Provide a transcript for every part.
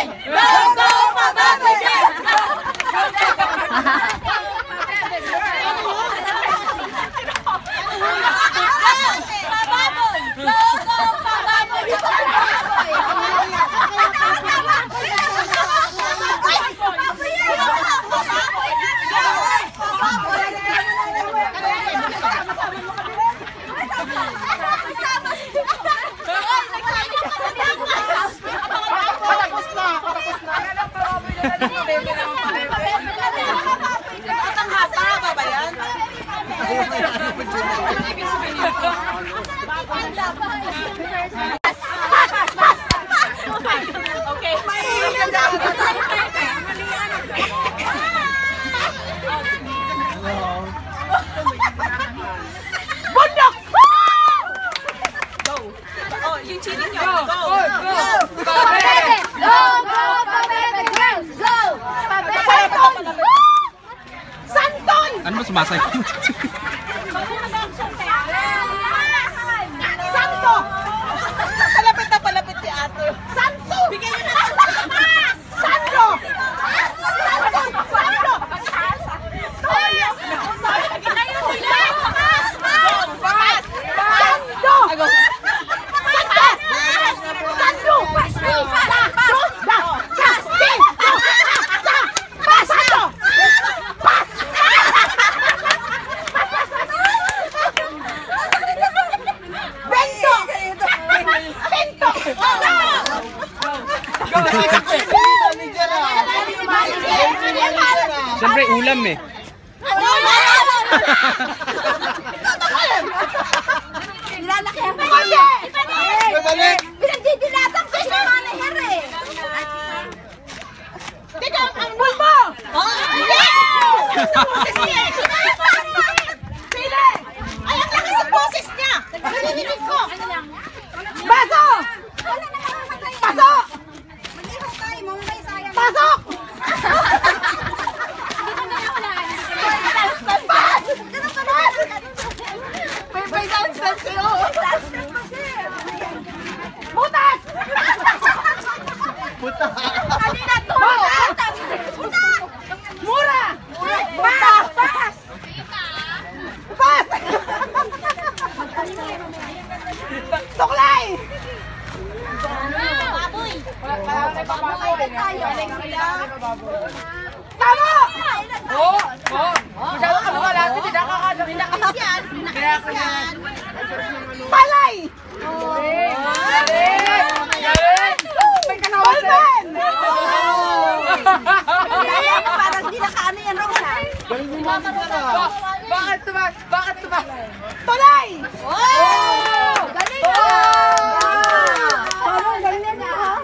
Pababoy! Go, go, Pababoy girls! Pababoy! Go, go, Pababoy! Bundok! Go! Oh, yung chili nyo. Go! Go! Pabebe! Go! Go! Pabebe girls! Go! Pabebe! Santon! Santon! Ano ba sumasay? Santo! Palapit na palapit si ate. Santo! Bigay nyo na lang! Santo! Santo! Santo! Siyempre ulam eh. Nilalaki ang pwede! Pinagdidilatan ko siya manager eh! Teka, ang bulbo! Hindi! Sa boses niya! Sile! Ay, ang laki sa boses niya! Nagpapalinig ko! Baso! Baso! Pasok! May dance kayo! Butas! Butas! Kanina to! Butas! Mura! Pas! Pas! Pas! Suklay! Baboy! Baboy tayo! Tama! Oo! Oo! Masyado ka lumalapit, hindi nakakano. Pinakalis yan! Palay! Galing! May kanawas eh! Parang hindi nakaano yan, Rosa. Bakit sumas? Bakit sumas? Tulay! Oh! Galing mo! Parang galing na ha?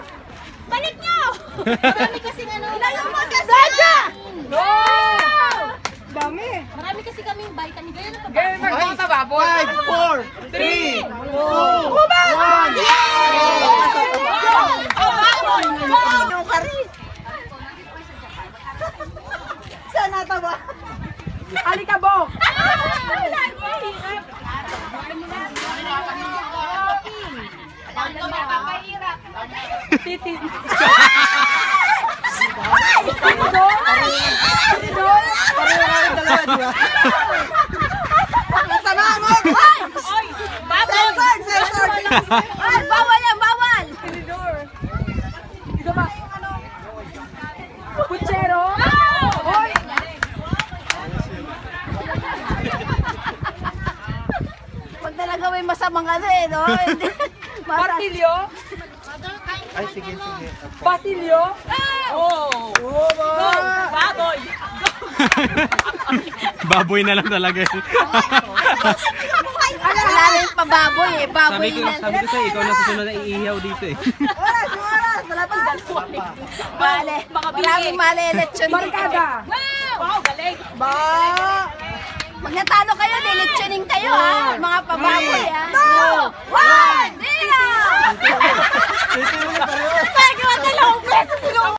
Balik nyo! Marami kasing ano. Ilayo mo kasi! Daja! No! Dami! Marami kasi kaming vitamin. Ganyan na Ganyan nagkakata baboy! 5, 4, 3, 2, Kuman! 1. Yung kari. Saan natawa? Alikabok! Titin! Sama mo! Bawal! Sensor! Ay, bawal yan! Bawal! Ito ba? Kutsero? Hoy! Pag talaga may masamang ano eh, no? Partilyo? Ay, sige, sige. Patilyo? Oh! Go! Baboy! Baboy na lang talaga eh. Wala rin pa baboy eh. Baboy na. Sabi ko sa'yo, ikaw na susunod na iihaw dito eh. Oras! Oras! Malapit! Mali. Maraming mali. Lechon. Barkada! Wow! Galing! Ba! Pag natalo kayo, lilitsuning kayo ha. Mga pababoy ha. 2, 1, 0! Pag